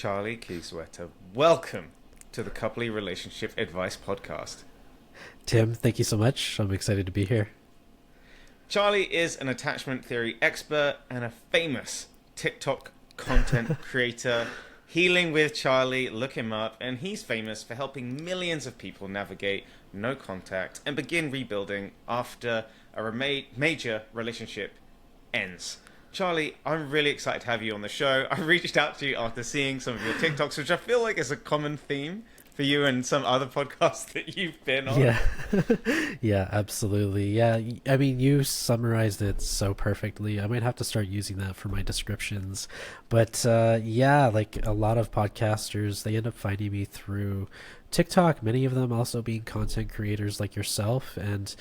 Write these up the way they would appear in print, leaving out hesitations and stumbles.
Charlie Keyswetter. Welcome to the Coupley Relationship Advice Podcast. Tim, thank you so much. I'm excited to be here. Charlie is an attachment theory expert and a famous TikTok content creator. Healing with Charlie, look him up, and he's famous for helping millions of people navigate no contact and begin rebuilding after a major relationship ends. Charlie, I'm really excited to have you on the show. I reached out to you after seeing some of your TikToks, which I feel like is a common theme for you and some other podcasts that you've been on. Yeah. Yeah, absolutely. Yeah, I mean, you summarized it so perfectly. I might have to start using that for my descriptions. But yeah, like a lot of podcasters, they end up finding me through TikTok, many of them also being content creators like yourself, and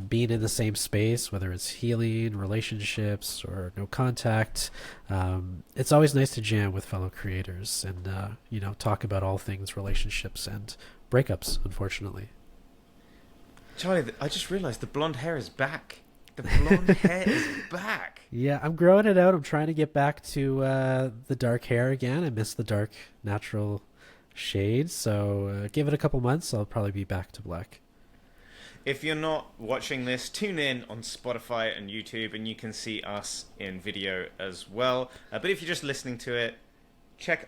being in the same space, whether it's healing, relationships, or no contact. It's always nice to jam with fellow creators and, talk about all things relationships and breakups, unfortunately. Charlie, I just realized the blonde hair is back. The blonde hair is back. Yeah, I'm growing it out. I'm trying to get back to the dark hair again. I miss the dark, natural shades, so give it a couple months, I'll probably be back to black. If you're not watching this, tune in on Spotify and YouTube and you can see us in video as well. But if you're just listening to it,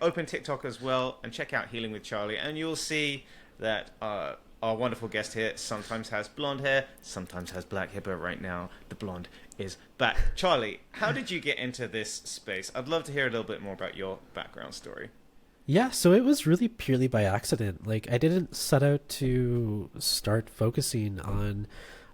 open TikTok as well and check out Healing with Charlie, and you'll see that our wonderful guest here sometimes has blonde hair, sometimes has black hair, but right now the blonde is back. Charlie, how did you get into this space? I'd love to hear a little bit more about your background story. Yeah, so it was really purely by accident. Like, I didn't set out to start focusing on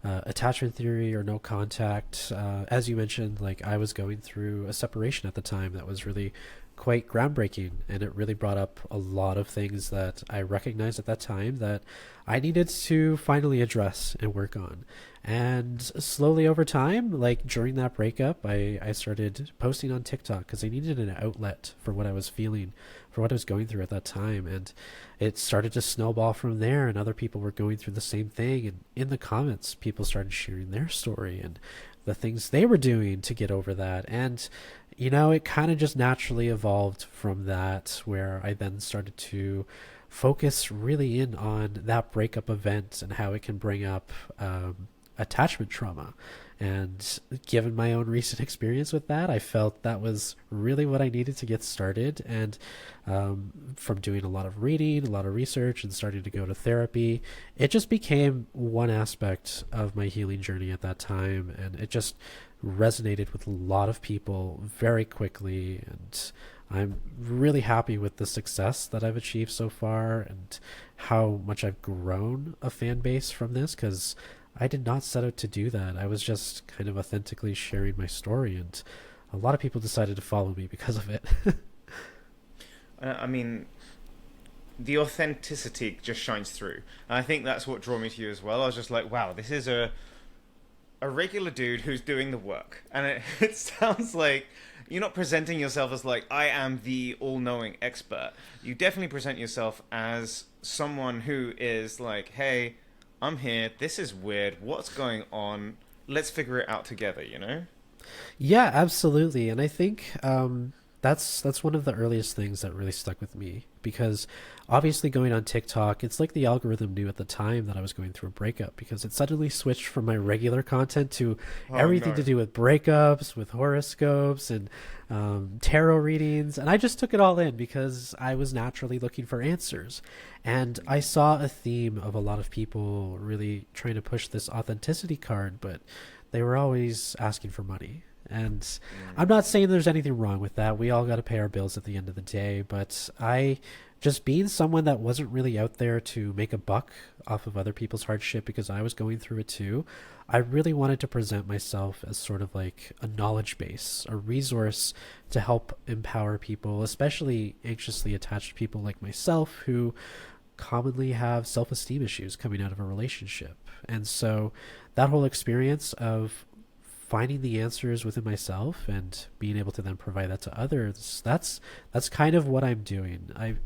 attachment theory or no contact. As you mentioned, like, I was going through a separation at the time that was really quite groundbreaking, and it really brought up a lot of things that I recognized at that time that I needed to finally address and work on. And slowly over time, like during that breakup, I started posting on TikTok because I needed an outlet for what I was feeling, for what I was going through at that time. And it started to snowball from there, and other people were going through the same thing. And in the comments, people started sharing their story and the things they were doing to get over that. And it kind of just naturally evolved from that, where I then started to focus really in on that breakup event and how it can bring up attachment trauma. And given my own recent experience with that, I felt that was really what I needed to get started. And from doing a lot of reading, a lot of research, and starting to go to therapy, it just became one aspect of my healing journey at that time. And it just resonated with a lot of people very quickly. And I'm really happy with the success that I've achieved so far and how much I've grown a fan base from this, because I did not set out to do that. I was just kind of authentically sharing my story, and a lot of people decided to follow me because of it. I mean, the authenticity just shines through. And I think that's what drew me to you as well. I was just like, wow, this is a regular dude who's doing the work. And it sounds like you're not presenting yourself as like, I am the all-knowing expert. You definitely present yourself as someone who is like, hey, I'm here, this is weird, what's going on, let's figure it out together, Yeah, absolutely. And I think that's one of the earliest things that really stuck with me, because obviously going on TikTok, it's like the algorithm knew at the time that I was going through a breakup, because it suddenly switched from my regular content to everything to do with breakups, with horoscopes and tarot readings. And I just took it all in because I was naturally looking for answers. And I saw a theme of a lot of people really trying to push this authenticity card, but they were always asking for money. And I'm not saying there's anything wrong with that. We all got to pay our bills at the end of the day. But I, just being someone that wasn't really out there to make a buck off of other people's hardship, because I was going through it too, I really wanted to present myself as sort of like a knowledge base, a resource to help empower people, especially anxiously attached people like myself, who commonly have self-esteem issues coming out of a relationship. And so that whole experience of finding the answers within myself and being able to then provide that to others, that's kind of what I'm doing. I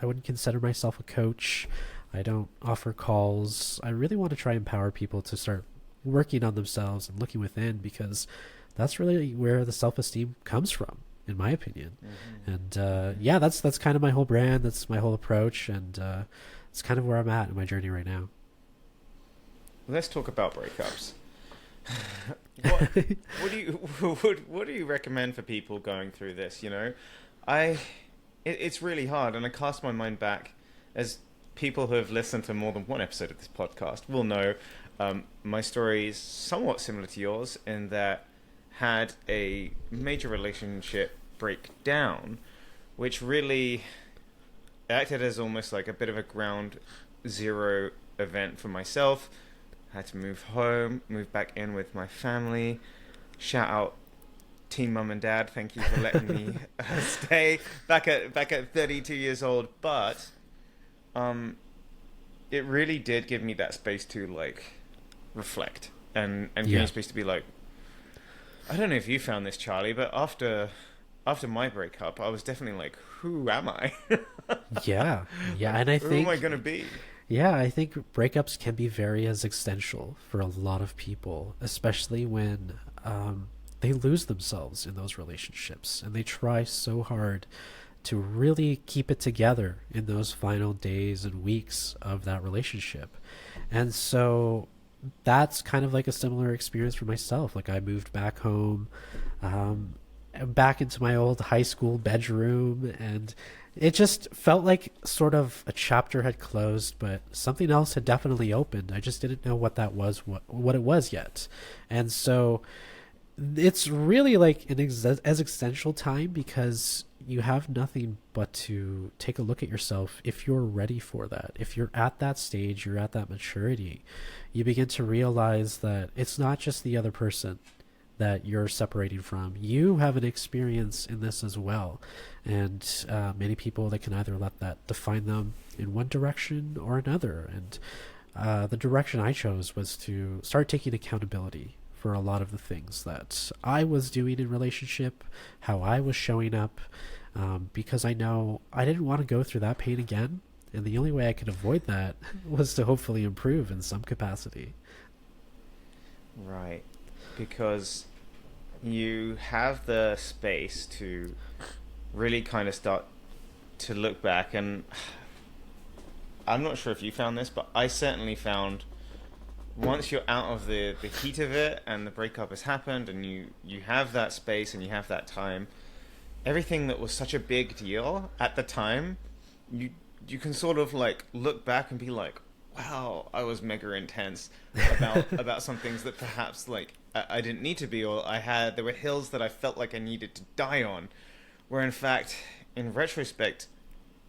wouldn't consider myself a coach. I don't offer calls. I really want to try and empower people to start working on themselves and looking within, because that's really where the self-esteem comes from. in my opinion. Mm-hmm. And Mm-hmm. yeah, that's kind of my whole brand. That's my whole approach, and it's kind of where I'm at in my journey right now. Let's talk about breakups. what what do you what do you recommend for people going through this? You know, I it's really hard, and I cast my mind back as people who have listened to more than one episode of this podcast will know. My story is somewhat similar to yours in that had a major relationship break down, which really acted as almost like a bit of a ground zero event for myself. Had to move home, move back in with my family. Shout out Team Mum and Dad, thank you for letting me stay back at 32 years old. But it really did give me that space to like reflect and give me Yeah. space to be like, I don't know if you found this, Charlie, but after my breakup, I was definitely like, who am I? Yeah, yeah, and I Who am I think gonna be? yeah, I think breakups can be very existential for a lot of people, especially when they lose themselves in those relationships and they try so hard to really keep it together in those final days and weeks of that relationship. And so that's kind of like a similar experience for myself. Like I moved back home, um, back into my old high school bedroom, and it just felt like sort of a chapter had closed, but something else had definitely opened. I just didn't know what that was, what it was yet. And so it's really like an existential time because you have nothing but to take a look at yourself if you're ready for that. If you're at that stage, you're at that maturity, you begin to realize that it's not just the other person that you're separating from. You have an experience in this as well. And many people, they can either let that define them in one direction or another. And the direction I chose was to start taking accountability for a lot of the things that I was doing in relationship, how I was showing up, because I know I didn't want to go through that pain again. And the only way I could avoid that was to hopefully improve in some capacity. Right, because you have the space to really kind of start to look back, and I'm not sure if you found this, but I certainly found once you're out of the heat of it and the breakup has happened and you have that space and you have that time, everything that was such a big deal at the time, you you can sort of like look back and be like, wow, I was mega intense about some things that perhaps like I didn't need to be, or there were hills that I felt like I needed to die on, where in fact, in retrospect,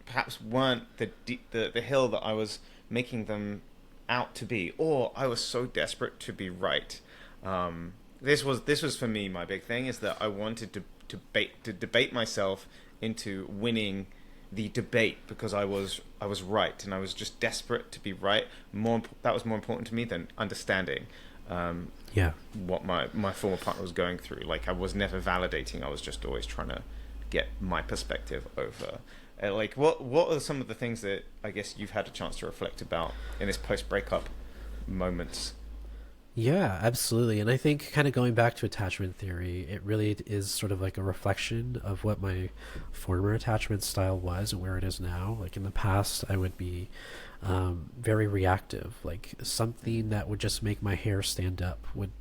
perhaps weren't the hill that I was making them out to be, or I was so desperate to be right. This was for me my big thing, is that I wanted to debate myself into winning the debate because I was right, and I was just desperate to be right. That was more important to me than understanding Yeah. what my former partner was going through. Like I was never validating. I was just always trying to get my perspective over. Like what are some of the things that I guess you've had a chance to reflect about in this post breakup moments? Yeah, absolutely. And I think kind of going back to attachment theory, it really is sort of like a reflection of what my former attachment style was and where it is now. Like in the past, I would be very reactive. Like something that would just make my hair stand up would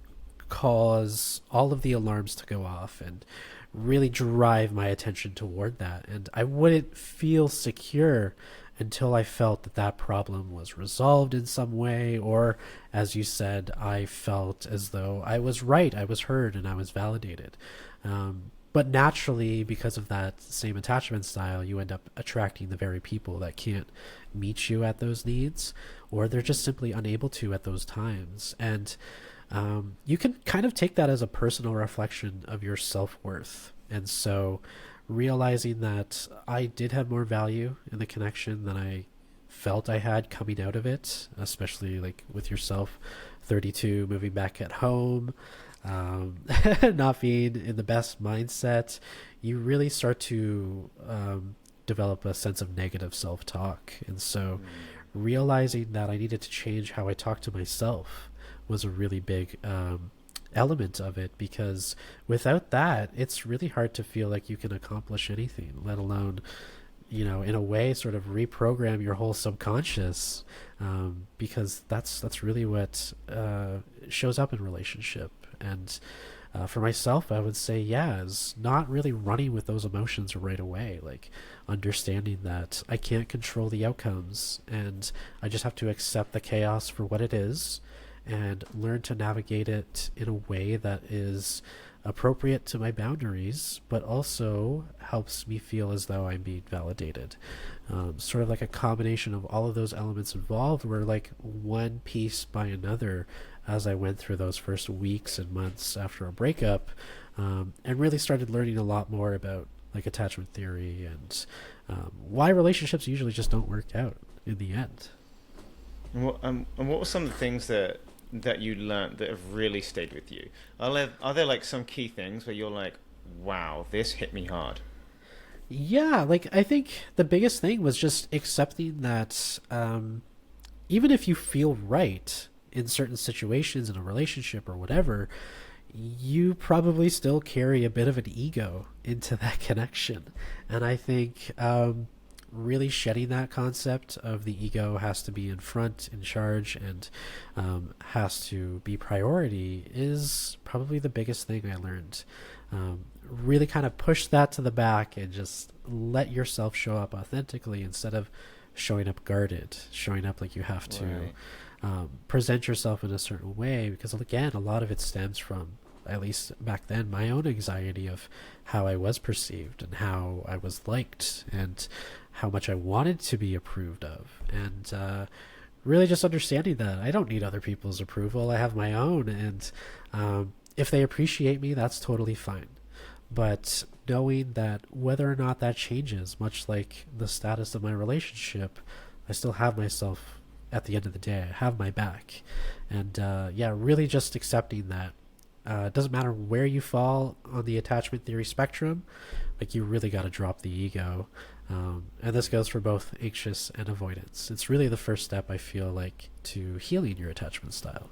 cause all of the alarms to go off and really drive my attention toward that. And I wouldn't feel secure until I felt that that problem was resolved in some way, or as you said, I felt as though I was right, I was heard, and I was validated. But naturally, because of that same attachment style, you end up attracting the very people that can't meet you at those needs, or they're just simply unable to at those times. And you can kind of take that as a personal reflection of your self-worth. And so realizing that I did have more value in the connection than I felt I had coming out of it, especially like with yourself, 32, moving back at home, um, not being in the best mindset, you really start to develop a sense of negative self-talk. And so realizing that I needed to change how I talk to myself was a really big element of it, because without that, it's really hard to feel like you can accomplish anything, let alone, in a way, sort of reprogram your whole subconscious, because that's really what shows up in relationship. And for myself, I would say, yeah, is not really running with those emotions right away, like understanding that I can't control the outcomes and I just have to accept the chaos for what it is and learn to navigate it in a way that is appropriate to my boundaries, but also helps me feel as though I'm being validated. Sort of like a combination of all of those elements involved were like one piece by another as I went through those first weeks and months after a breakup, and really started learning a lot more about like attachment theory and why relationships usually just don't work out in the end. And what were some of the things that you learned that have really stayed with you? Are there like some key things where you're like, wow, this hit me hard? Yeah, like I think the biggest thing was just accepting that even if you feel right in certain situations in a relationship or whatever, you probably still carry a bit of an ego into that connection. And I think really shedding that concept of the ego has to be in front, in charge, and has to be priority is probably the biggest thing I learned. Really kind of push that to the back and just let yourself show up authentically instead of showing up guarded, showing up like you have to present yourself in a certain way. Because again, a lot of it stems from, at least back then, my own anxiety of how I was perceived and how I was liked and how much I wanted to be approved of. And really just understanding that I don't need other people's approval. I have my own. And if they appreciate me, that's totally fine. But knowing that whether or not that changes, much like the status of my relationship, I still have myself at the end of the day. I have my back. And yeah, really just accepting that it doesn't matter where you fall on the attachment theory spectrum, like you really got to drop the ego. And this goes for both anxious and avoidance. It's really the first step, I feel like, to healing your attachment style.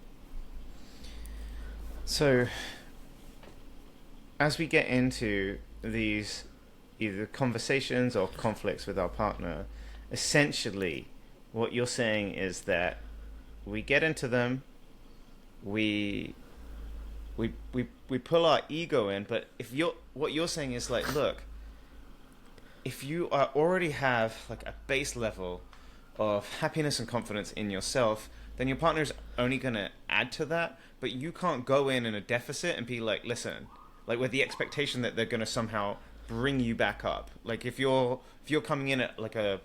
So, as we get into these either conversations or conflicts with our partner, essentially what you're saying is that we get into them, we pull our ego in, but what you're saying is like, look, if you already have like a base level of happiness and confidence in yourself, then your partner's only going to add to that, but you can't go in a deficit and be like, listen, like with the expectation that they're going to somehow bring you back up. Like if you're coming in at like a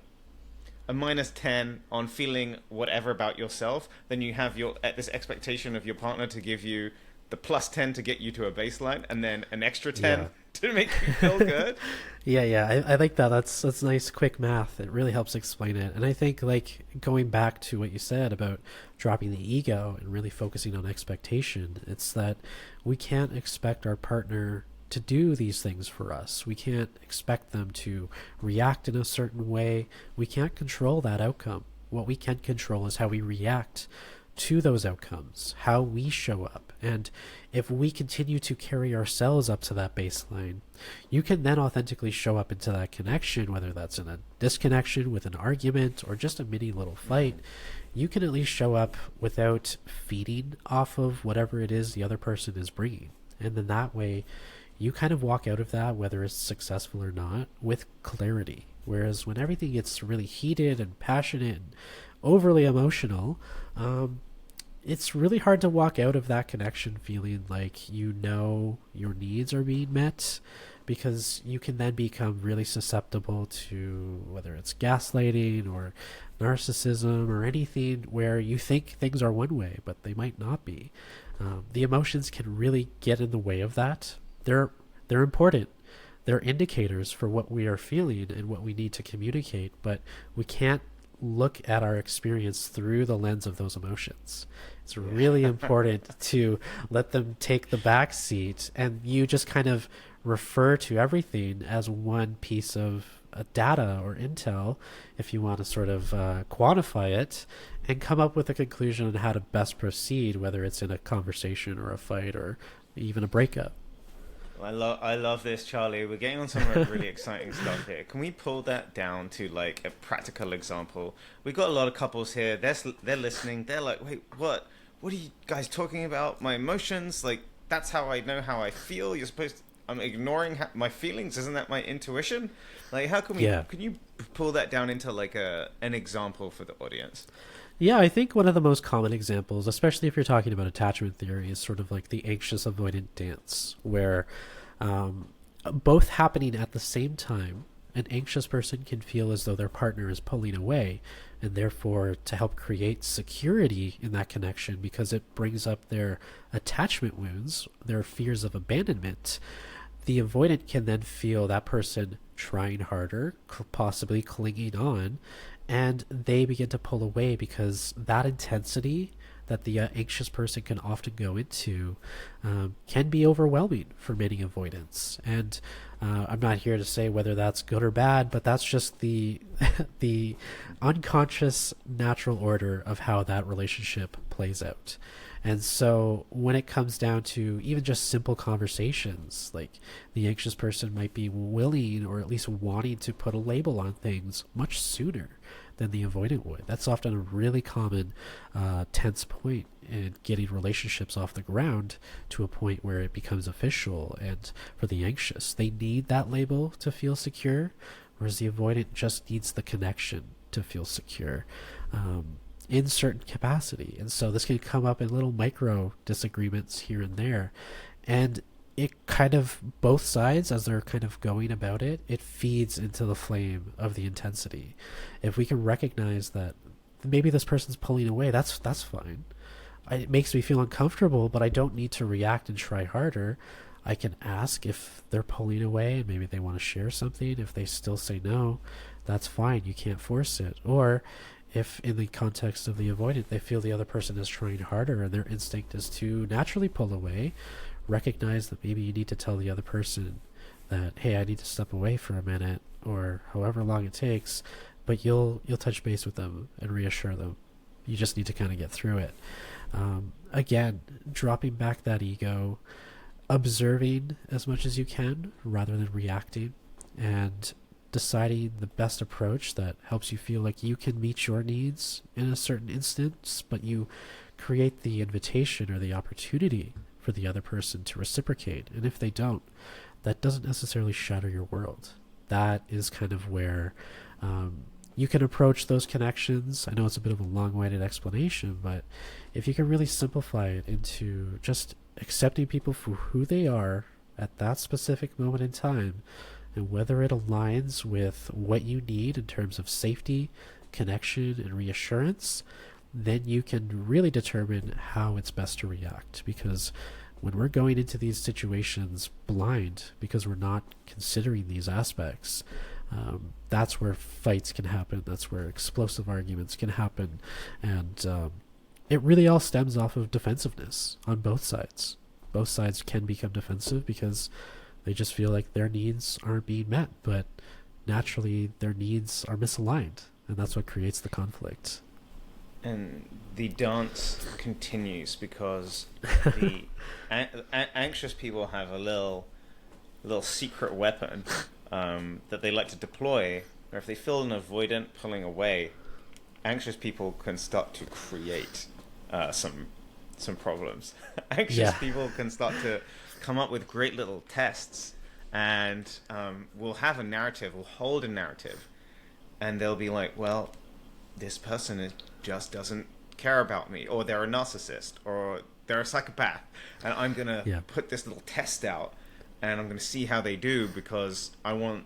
-10 on feeling whatever about yourself, then you have at this expectation of your partner to give you the +10 to get you to a baseline, and then an extra 10 to make you feel good. Yeah. I like that. That's nice, quick math. It really helps explain it. And I think, like, going back to what you said about dropping the ego and really focusing on expectation, it's that we can't expect our partner to do these things for us. We can't expect them to react in a certain way. We can't control that outcome. What we can control is how we react to those outcomes, how we show up. And if we continue to carry ourselves up to that baseline, you can then authentically show up into that connection, whether that's in a disconnection with an argument or just a mini little fight. You can at least show up without feeding off of whatever it is the other person is bringing. And then that way, you kind of walk out of that, whether it's successful or not, with clarity. Whereas when everything gets really heated and passionate and overly emotional, it's really hard to walk out of that connection feeling like your needs are being met, because you can then become really susceptible to whether it's gaslighting or narcissism or anything where you think things are one way, but they might not be. The emotions can really get in the way of that. They're important. They're indicators for what we are feeling and what we need to communicate, but we can't look at our experience through the lens of those emotions. It's really important to let them take the back seat, and you just kind of refer to everything as one piece of data or intel, if you want to sort of quantify it, and come up with a conclusion on how to best proceed, whether it's in a conversation or a fight or even a breakup. I love this, Charlie. We're getting on some really exciting stuff here. Can we pull that down to like a practical example? We've got a lot of couples here. They're listening. They're like, wait, what? What are you guys talking about? My emotions? Like, that's how I know how I feel. You're supposed to, I'm ignoring my feelings. Isn't that my intuition? Like, how can we? Yeah. Can you pull that down into like an example for the audience? Yeah, I think one of the most common examples, especially if you're talking about attachment theory, is sort of like the anxious avoidant dance, where both happening at the same time, an anxious person can feel as though their partner is pulling away, and therefore to help create security in that connection, because it brings up their attachment wounds, their fears of abandonment, the avoidant can then feel that person trying harder, possibly clinging on, and they begin to pull away because that intensity that the anxious person can often go into can be overwhelming for many avoidants. And I'm not here to say whether that's good or bad, but that's just the the unconscious natural order of how that relationship plays out. And so when it comes down to even just simple conversations, like the anxious person might be willing or at least wanting to put a label on things much sooner than the avoidant would. That's often a really common tense point in getting relationships off the ground to a point where it becomes official. And for the anxious, they need that label to feel secure, whereas the avoidant just needs the connection to feel secure. In certain capacity. And so this can come up in little micro disagreements here and there. And it kind of, both sides, as they're kind of going about it, it feeds into the flame of the intensity. If we can recognize that maybe this person's pulling away, that's fine. It makes me feel uncomfortable, but I don't need to react and try harder. I can ask if they're pulling away and maybe they want to share something. If they still say no, that's fine. You can't force it. Or if in the context of the avoidant, they feel the other person is trying harder and their instinct is to naturally pull away, recognize that maybe you need to tell the other person that, hey, I need to step away for a minute or however long it takes, but you'll touch base with them and reassure them. You just need to kind of get through it. Again, dropping back that ego, observing as much as you can rather than reacting, and deciding the best approach that helps you feel like you can meet your needs in a certain instance, but you create the invitation or the opportunity for the other person to reciprocate. And if they don't, that doesn't necessarily shatter your world. That is kind of where you can approach those connections. I know it's a bit of a long-winded explanation, but if you can really simplify it into just accepting people for who they are at that specific moment in time, and whether it aligns with what you need in terms of safety, connection, and reassurance, then you can really determine how it's best to react. Because when we're going into these situations blind, because we're not considering these aspects, that's where fights can happen. That's where explosive arguments can happen. And it really all stems off of defensiveness on both sides. Both sides can become defensive because they just feel like their needs aren't being met, but naturally their needs are misaligned, and that's what creates the conflict. And the dance continues because the anxious people have a little secret weapon that they like to deploy, or if they feel an avoidant pulling away, anxious people can start to create some problems. Anxious people can start to come up with great little tests, and we'll have a narrative, we'll hold a narrative, and they'll be like, well, this person just doesn't care about me, or they're a narcissist, or they're a psychopath, and I'm gonna put this little test out, and I'm gonna see how they do, because I want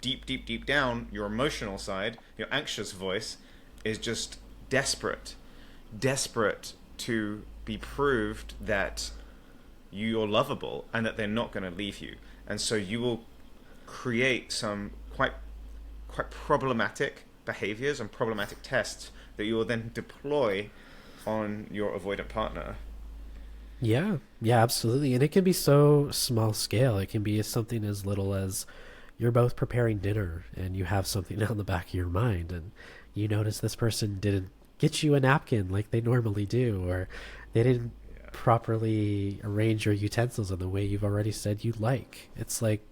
deep down, your emotional side, your anxious voice is just desperate to be proved that you're lovable and that they're not going to leave you. And so you will create some quite problematic behaviors and problematic tests that you will then deploy on your avoidant partner. Yeah, absolutely. And it can be so small scale. It can be something as little as, you're both preparing dinner and you have something on the back of your mind, and you notice this person didn't get you a napkin like they normally do, or they didn't Yeah. properly arrange your utensils in the way you've already said you like. It's like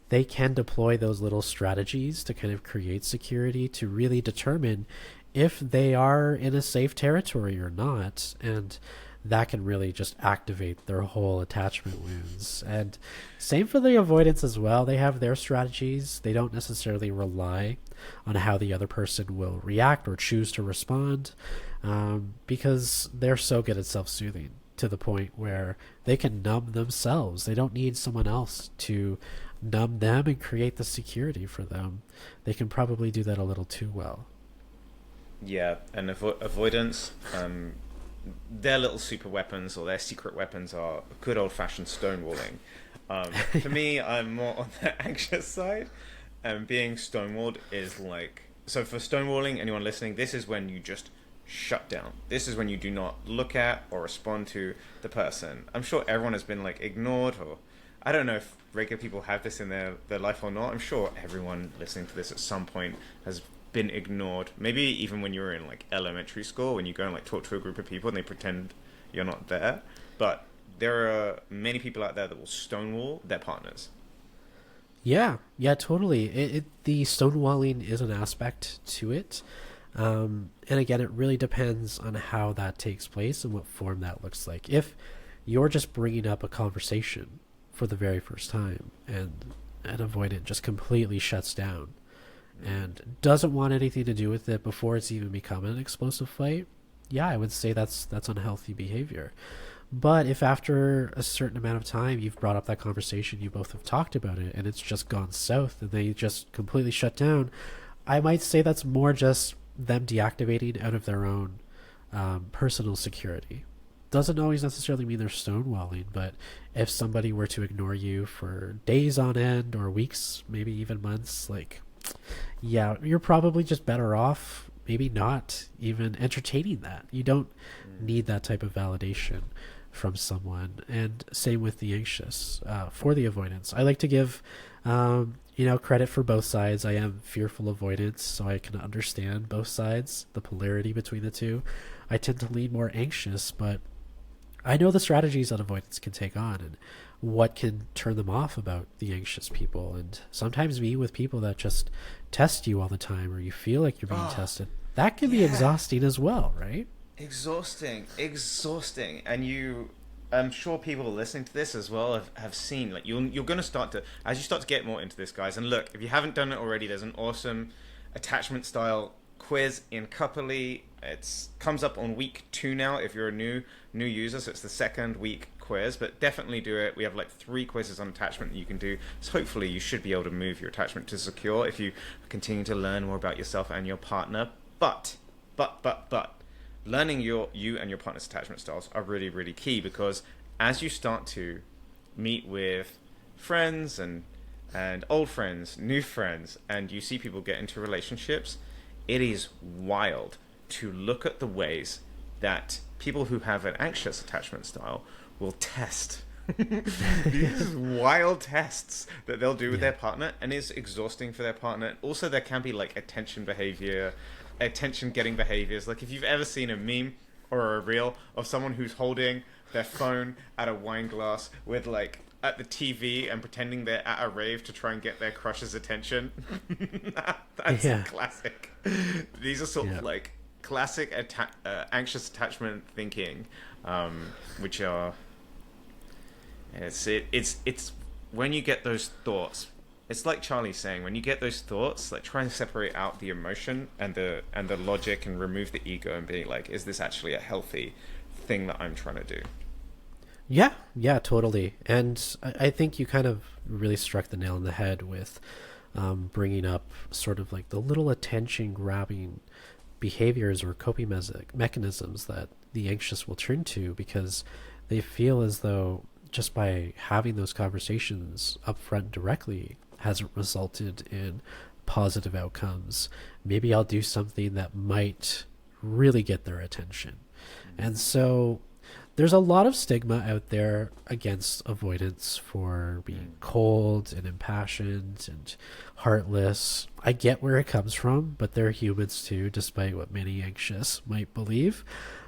they can deploy those little strategies to kind of create security, to really determine if they are in a safe territory or not. And that can really just activate their whole attachment wounds. And same for the avoidance as well. They have their strategies. They don't necessarily rely on how the other person will react or choose to respond, because they're so good at self-soothing to the point where they can numb themselves. They don't need someone else to numb them and create the security for them. They can probably do that a little too well. Yeah, and avoidance, their little super weapons or their secret weapons are good old-fashioned stonewalling. For me, I'm more on the anxious side, and being stonewalled is like... So for stonewalling, anyone listening, this is when you just shut down. This is when you do not look at or respond to the person. I'm sure everyone has been like ignored, or I don't know if regular people have this in their life or not. I'm sure everyone listening to this at some point has been ignored. Maybe even when you were in like elementary school, when you go and like talk to a group of people and they pretend you're not there. But there are many people out there that will stonewall their partners. Yeah, yeah, totally. The stonewalling is an aspect to it. And again, it really depends on how that takes place and what form that looks like. If you're just bringing up a conversation for the very first time and an avoidant just completely shuts down and doesn't want anything to do with it before it's even become an explosive fight, yeah, I would say that's unhealthy behavior. But if after a certain amount of time you've brought up that conversation, you both have talked about it, and it's just gone south and they just completely shut down, I might say that's more just them deactivating out of their own personal security. Doesn't always necessarily mean they're stonewalling, but if somebody were to ignore you for days on end or weeks, maybe even months, like, yeah, you're probably just better off maybe not even entertaining that. You don't need that type of validation from someone. And same with the anxious. For the avoidance, I like to give credit for both sides. I am fearful avoidance, so I can understand both sides, the polarity between the two. I tend to lean more anxious, but I know the strategies that avoidance can take on and what can turn them off about the anxious people. And sometimes be with people that just test you all the time, or you feel like you're being tested. That can be exhausting as well, right? Exhausting. And I'm sure people listening to this as well have seen, like, you're going to start to, as you start to get more into this, guys, and look, if you haven't done it already, there's an awesome attachment style quiz in Coupley. It comes up on week 2 now if you're a new user, so it's the second week quiz, but definitely do it. We have like 3 quizzes on attachment that you can do, so hopefully you should be able to move your attachment to secure if you continue to learn more about yourself and your partner. But learning you and your partner's attachment styles are really, really key, because as you start to meet with friends and old friends, new friends, and you see people get into relationships, it is wild to look at the ways that people who have an anxious attachment style will test these wild tests that they'll do with their partner, and it's exhausting for their partner. Also, there can be like attention getting behaviors. Like if you've ever seen a meme or a reel of someone who's holding their phone at a wine glass with like at the TV and pretending they're at a rave to try and get their crush's attention. That's classic. These are sort of like classic anxious attachment thinking, which are it's when you get those thoughts. It's like Charlie's saying, when you get those thoughts, like try and separate out the emotion and the logic and remove the ego and be like, is this actually a healthy thing that I'm trying to do? Yeah, totally. And I think you kind of really struck the nail on the head with bringing up sort of like the little attention grabbing behaviors or coping mechanisms that the anxious will turn to, because they feel as though just by having those conversations up front directly hasn't resulted in positive outcomes. Maybe I'll do something that might really get their attention. And so there's a lot of stigma out there against avoidance for being cold and impassioned and heartless. I get where it comes from, but they're humans too, despite what many anxious might believe.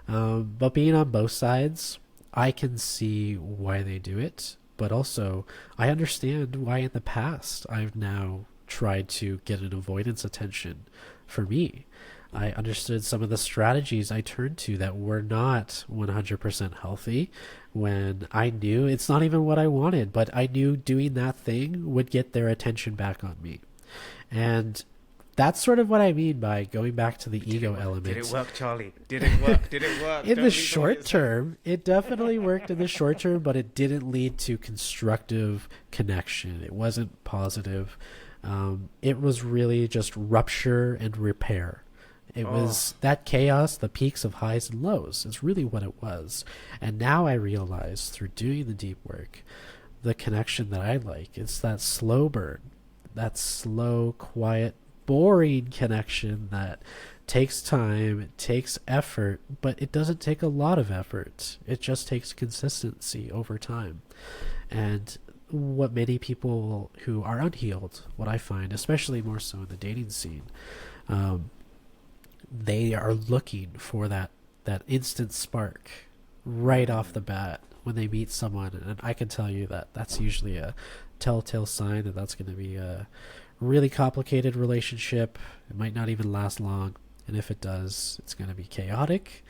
But being on both sides, I can see why they do it, but also I understand why in the past I've now tried to get an avoidance attention for me. I understood some of the strategies I turned to that were not 100% healthy when I knew it's not even what I wanted, but I knew doing that thing would get their attention back on me. And that's sort of what I mean by going back to the ego element. Did it work, Charlie? Did it work? Did it work? In the short term, it definitely worked in the short term, but it didn't lead to constructive connection. It wasn't positive. It was really just rupture and repair. It was that chaos, the peaks of highs and lows. It's really what it was. And now I realize through doing the deep work, the connection that I like, it's that slow burn, that slow, quiet, boring connection that takes time, it takes effort, but it doesn't take a lot of effort. It just takes consistency over time. And what many people who are unhealed, what I find, especially more so in the dating scene, they are looking for that instant spark right off the bat when they meet someone. And I can tell you that that's usually a telltale sign that that's going to be a really complicated relationship. It might not even last long. And if it does, it's going to be chaotic.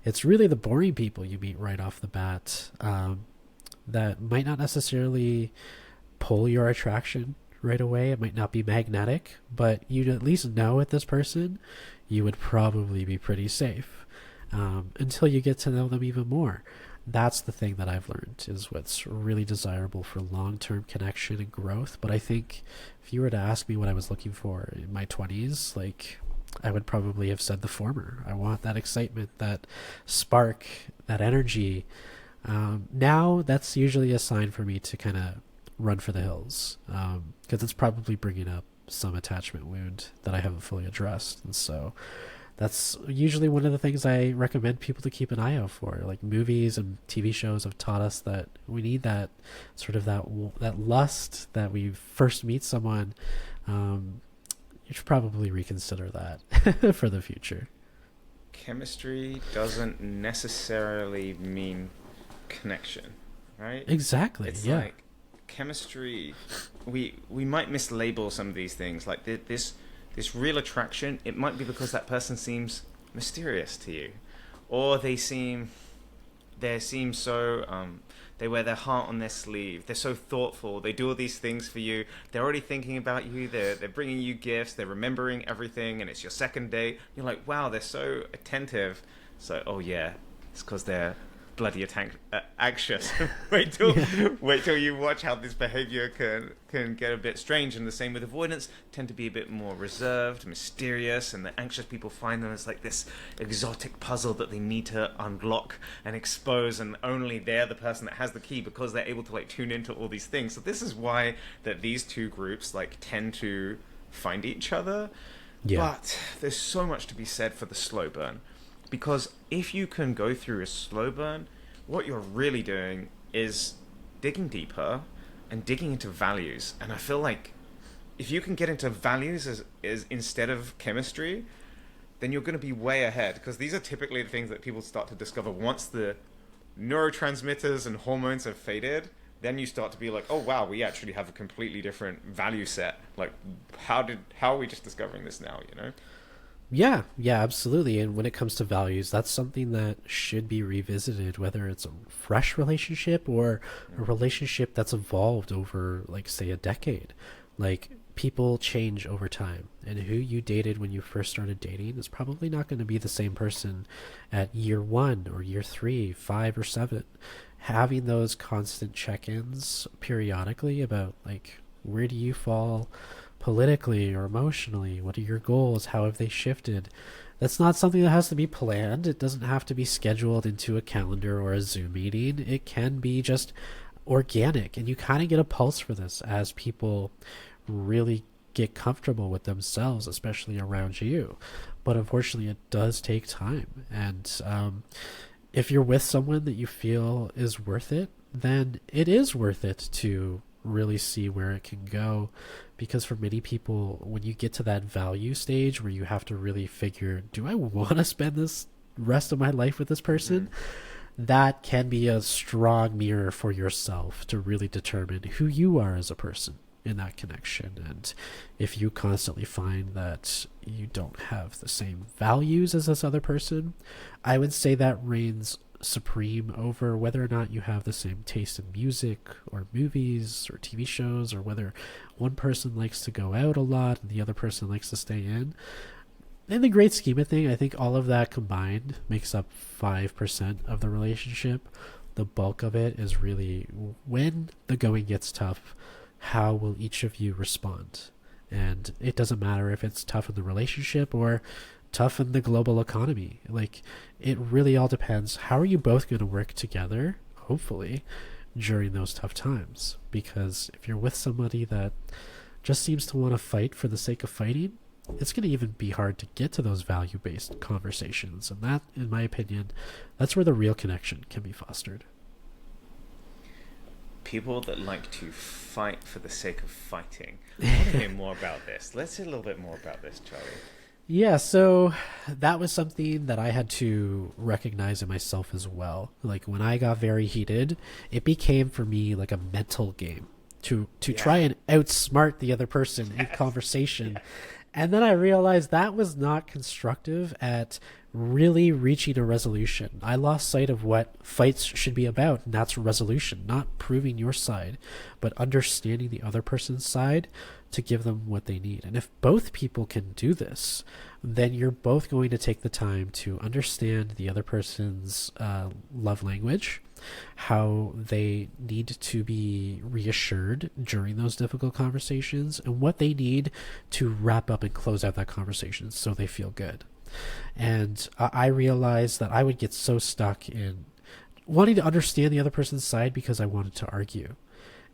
It's really the boring people you meet right off the bat that might not necessarily pull your attraction right away. It might not be magnetic, but you'd at least know with this person you would probably be pretty safe until you get to know them even more. That's the thing that I've learned is what's really desirable for long-term connection and growth. But I think if you were to ask me what I was looking for in my 20s, like, I would probably have said the former. I want that excitement, that spark, that energy. Now that's usually a sign for me to kind of run for the hills because it's probably bringing up some attachment wound that I haven't fully addressed. And so that's usually one of the things I recommend people to keep an eye out for. Like, movies and TV shows have taught us that we need that sort of that lust that we first meet someone. You should probably reconsider that for the future. Chemistry doesn't necessarily mean connection, right? Exactly. It's yeah. like chemistry, we might mislabel some of these things. Like this real attraction, it might be because that person seems mysterious to you, or they seem so they wear their heart on their sleeve, they're so thoughtful, they do all these things for you, they're already thinking about you, they're bringing you gifts, they're remembering everything, and it's your second date. You're like, wow, they're so attentive. So, oh yeah, it's because they're bloody anxious. wait till you watch how this behavior can get a bit strange. And the same with avoidance, tend to be a bit more reserved, mysterious, and the anxious people find them as like this exotic puzzle that they need to unlock and expose, and only they're the person that has the key because they're able to like tune into all these things. So this is why that these two groups like tend to find each other. But there's so much to be said for the slow burn. Because if you can go through a slow burn, what you're really doing is digging deeper and digging into values. And I feel like if you can get into values as instead of chemistry, then you're going to be way ahead. Because these are typically the things that people start to discover once the neurotransmitters and hormones have faded. Then you start to be like, oh wow, we actually have a completely different value set. Like, how are we just discovering this now, you know? Yeah, absolutely. And when it comes to values, that's something that should be revisited, whether it's a fresh relationship or a relationship that's evolved over, like, say, a decade. Like, people change over time, and who you dated when you first started dating is probably not going to be the same person at year 1 or year 3, 5 or 7. Having those constant check-ins periodically about, like, where do you fall politically or emotionally? What are your goals? How have they shifted? That's not something that has to be planned. It doesn't have to be scheduled into a calendar or a Zoom meeting. It can be just organic, and you kind of get a pulse for this as people really get comfortable with themselves, especially around you. But unfortunately, it does take time, and if you're with someone that you feel is worth it, then it is worth it to really see where it can go. Because for many people, when you get to that value stage where you have to really figure, do I want to spend this rest of my life with this person? That can be a strong mirror for yourself to really determine who you are as a person in that connection. And if you constantly find that you don't have the same values as this other person, I would say that reigns supreme over whether or not you have the same taste in music or movies or TV shows, or whether one person likes to go out a lot and the other person likes to stay in. In the great scheme of things, I think all of that combined makes up 5% of the relationship. The bulk of it is really, when the going gets tough, how will each of you respond? And it doesn't matter if it's tough in the relationship or tough in the global economy. Like, it really all depends. How are you both going to work together, hopefully, during those tough times? Because if you're with somebody that just seems to want to fight for the sake of fighting, it's going to even be hard to get to those value-based conversations. And that, in my opinion, that's where the real connection can be fostered. People that like to fight for the sake of fighting. I want to hear more about this. Let's hear a little bit more about this, Charlie. Yeah, so that was something that I had to recognize in myself as well. Like, when I got very heated, it became for me like a mental game to try and outsmart the other person in conversation. And then I realized that was not constructive at really reaching a resolution. I lost sight of what fights should be about, and that's resolution, not proving your side, but understanding the other person's side to give them what they need. And if both people can do this, then you're both going to take the time to understand the other person's love language, how they need to be reassured during those difficult conversations, and what they need to wrap up and close out that conversation so they feel good. And I realized that I would get so stuck in wanting to understand the other person's side because I wanted to argue.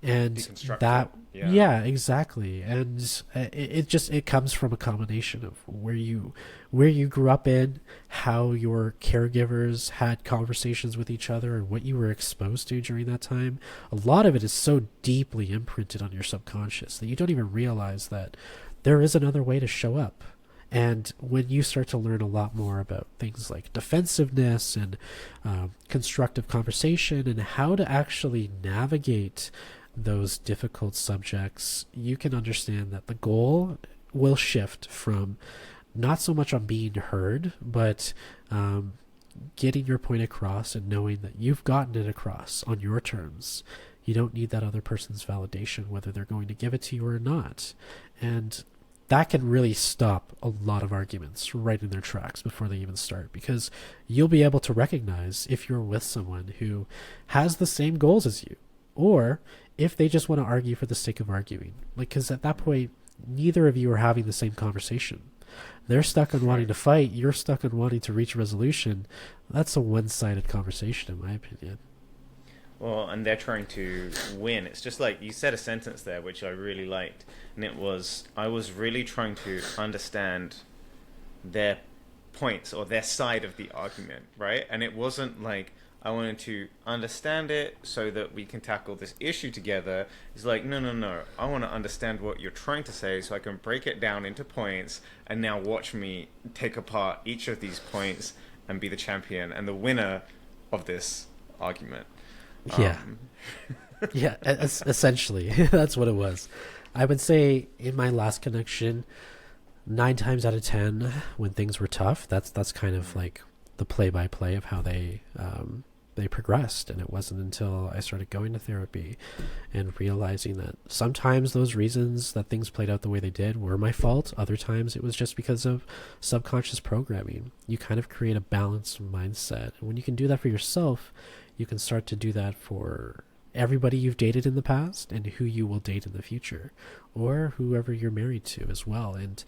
And that, yeah, exactly. And it comes from a combination of where you grew up in, how your caregivers had conversations with each other, and what you were exposed to during that time. A lot of it is so deeply imprinted on your subconscious that you don't even realize that there is another way to show up. And when you start to learn a lot more about things like defensiveness and constructive conversation and how to actually navigate those difficult subjects, you can understand that the goal will shift from not so much on being heard, but getting your point across and knowing that you've gotten it across on your terms. You don't need that other person's validation, whether they're going to give it to you or not. And that can really stop a lot of arguments right in their tracks before they even start, because you'll be able to recognize if you're with someone who has the same goals as you, or if they just want to argue for the sake of arguing. Like, because at that point, neither of you are having the same conversation. They're stuck on wanting to fight. You're stuck on wanting to reach a resolution. That's a one-sided conversation, in my opinion. Well, and they're trying to win. It's just like you said a sentence there, which I really liked. And it was, I was really trying to understand their points or their side of the argument, right? And it wasn't like I wanted to understand it so that we can tackle this issue together. It's like, no. I want to understand what you're trying to say so I can break it down into points, and now watch me take apart each of these points and be the champion and the winner of this argument. Yeah. Yeah, essentially. That's what it was. I would say in my last connection, 9 times out of 10, when things were tough, that's kind of like the play-by-play of how they progressed. And it wasn't until I started going to therapy and realizing that sometimes those reasons that things played out the way they did were my fault. Other times it was just because of subconscious programming. You kind of create a balanced mindset. And when you can do that for yourself, you can start to do that for everybody you've dated in the past and who you will date in the future, or whoever you're married to as well. And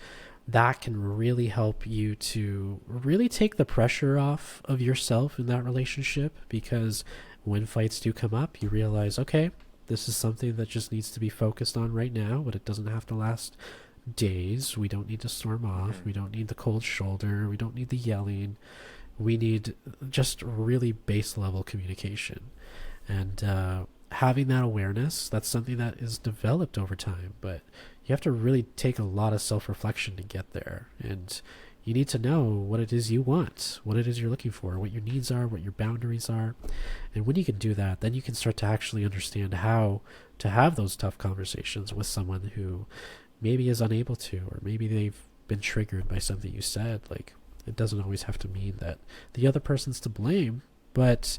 that can really help you to really take the pressure off of yourself in that relationship, because when fights do come up, you realize, okay, this is something that just needs to be focused on right now, but it doesn't have to last days. We don't need to storm off. We don't need the cold shoulder. We don't need the yelling. we need just really base level communication. And having that awareness, that's something that is developed over time, but you have to really take a lot of self-reflection to get there. And you need to know what it is you want, what it is you're looking for, what your needs are, what your boundaries are. And when you can do that, then you can start to actually understand how to have those tough conversations with someone who maybe is unable to, or maybe they've been triggered by something you said. Like, it doesn't always have to mean that the other person's to blame, but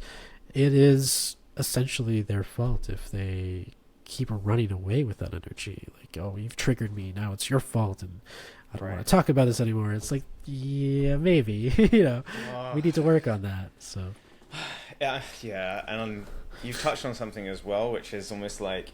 it is essentially their fault if they keep running away with that energy. Like, oh, you've triggered me, now it's your fault, and I don't want to talk about this anymore. It's like, yeah, maybe, we need to work on that. So yeah, and you've touched on something as well, which is almost like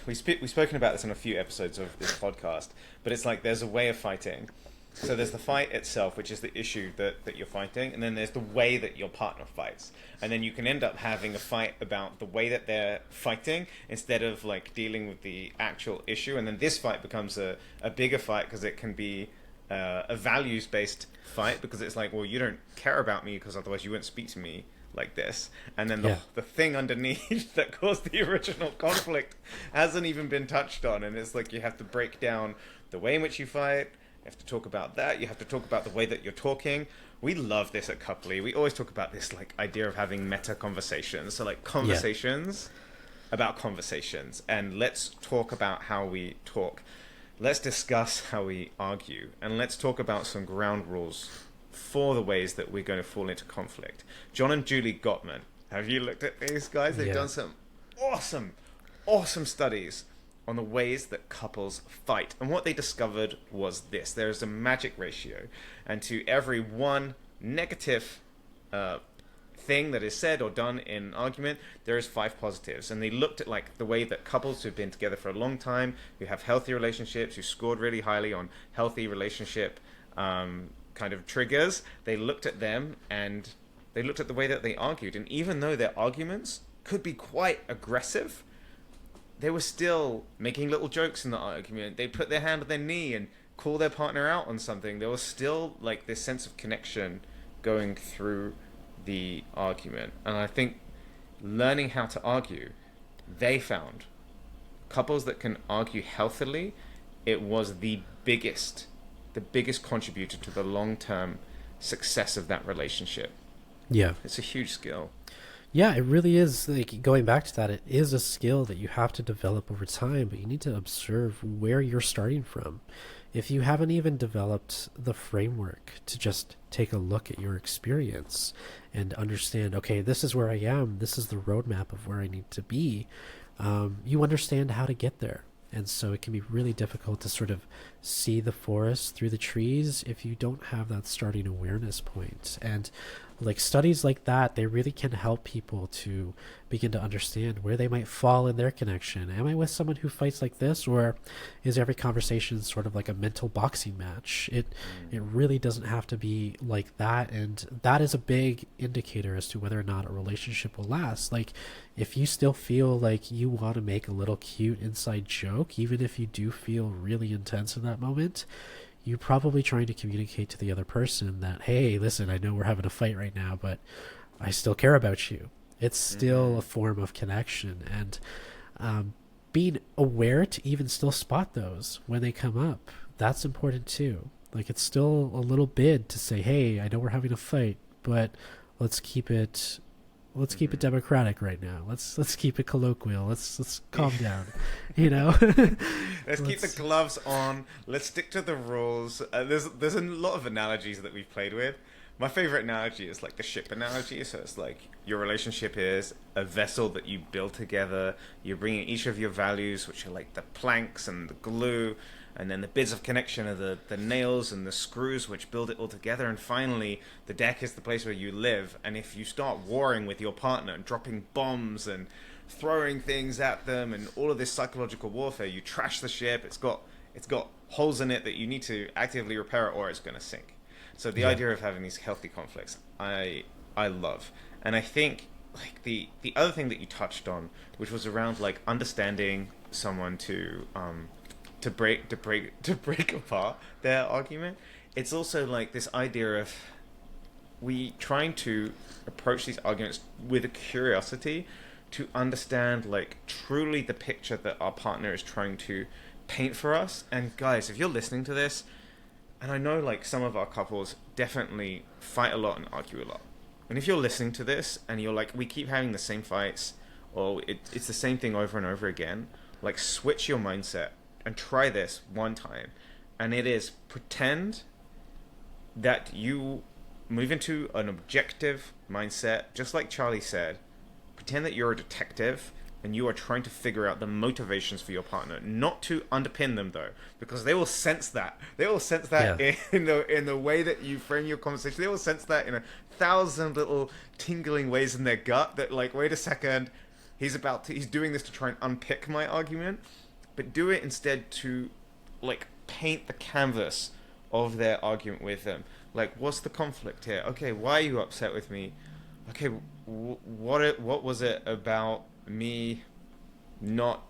we've spoken about this in a few episodes of this podcast, but it's like there's a way of fighting. So there's the fight itself, which is the issue that you're fighting, and then there's the way that your partner fights. And then you can end up having a fight about the way that they're fighting instead of like dealing with the actual issue. And then this fight becomes a bigger fight because it can be a values-based fight, because it's like, well, you don't care about me because otherwise you wouldn't speak to me like this. And then the thing underneath that caused the original conflict hasn't even been touched on. And it's like you have to break down the way in which you fight. You have to talk about that. You have to talk about the way that you're talking. We love this at Coupley. We always talk about this like idea of having meta-conversations. So like conversations about conversations. And let's talk about how we talk. Let's discuss how we argue. And let's talk about some ground rules for the ways that we're going to fall into conflict. John and Julie Gottman. Have you looked at these guys? They've done some awesome studies on the ways that couples fight. And what they discovered was this. There is a magic ratio. And to every one negative thing that is said or done in an argument, there is 5 positives. And they looked at like the way that couples who've been together for a long time, who have healthy relationships, who scored really highly on healthy relationship kind of triggers, they looked at them and they looked at the way that they argued. And even though their arguments could be quite aggressive, they were still making little jokes in the argument. They'd put their hand on their knee and call their partner out on something. There was still like this sense of connection going through the argument. And I think learning how to argue, they found couples that can argue healthily, it was the biggest contributor to the long-term success of that relationship. Yeah. It's a huge skill. Yeah, it really is. Like, going back to that, it is a skill that you have to develop over time, but you need to observe where you're starting from. If you haven't even developed the framework to just take a look at your experience and understand, okay, this is where I am, this is the roadmap of where I need to be, you understand how to get there. And so it can be really difficult to sort of see the forest through the trees if you don't have that starting awareness point. And like studies like that, they really can help people to begin to understand where they might fall in their connection. Am I with someone who fights like this, or is every conversation sort of like a mental boxing match? It really doesn't have to be like that, and that is a big indicator as to whether or not a relationship will last. Like, if you still feel like you want to make a little cute inside joke, even if you do feel really intense in that moment, you're probably trying to communicate to the other person that, hey, listen, I know we're having a fight right now, but I still care about you. It's still a form of connection. And being aware to even still spot those when they come up, that's important too. Like, it's still a little bid to say, hey, I know we're having a fight, but let's keep it democratic right now. Let's keep it colloquial. Let's calm down, Let's keep the gloves on. Let's stick to the rules. There's a lot of analogies that we've played with. My favorite analogy is like the ship analogy. So it's like your relationship is a vessel that you build together. You're bringing each of your values, which are like the planks and the glue, and then the bits of connection are the nails and the screws which build it all together. And finally, the deck is the place where you live. And if you start warring with your partner and dropping bombs and throwing things at them and all of this psychological warfare, you trash the ship. It's got holes in it that you need to actively repair it, or it's going to sink. So the idea of having these healthy conflicts, I love. And I think like the other thing that you touched on, which was around like understanding someone to break apart their argument. It's also like this idea of we trying to approach these arguments with a curiosity to understand like truly the picture that our partner is trying to paint for us. And guys, if you're listening to this, and I know like some of our couples definitely fight a lot and argue a lot, and if you're listening to this and you're like, we keep having the same fights, or it's the same thing over and over again, like switch your mindset and try this one time. And it is pretend that you move into an objective mindset, just like Charlie said. Pretend that you're a detective and you are trying to figure out the motivations for your partner, not to underpin them though, because they will sense that. They will sense that in the way that you frame your conversation. They will sense that in 1,000 little tingling ways in their gut that like, wait a second, he's doing this to try and unpick my argument. But do it instead to like paint the canvas of their argument with them. Like, what's the conflict here? Okay, why are you upset with me? Okay, what was it about me not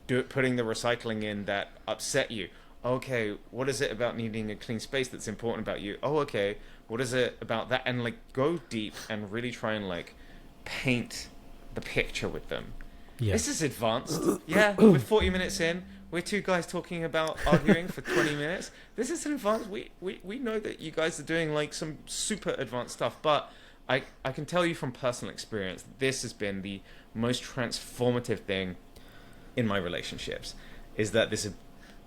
putting the recycling in that upset you? Okay, what is it about needing a clean space that's important about you? Oh, okay, what is it about that? And like go deep and really try and like paint the picture with them. Yeah. This is advanced. Yeah, we're 40 minutes in. We're two guys talking about arguing for 20 minutes. This is advanced. We know that you guys are doing like some super advanced stuff, but I can tell you from personal experience, this has been the most transformative thing in my relationships. Is that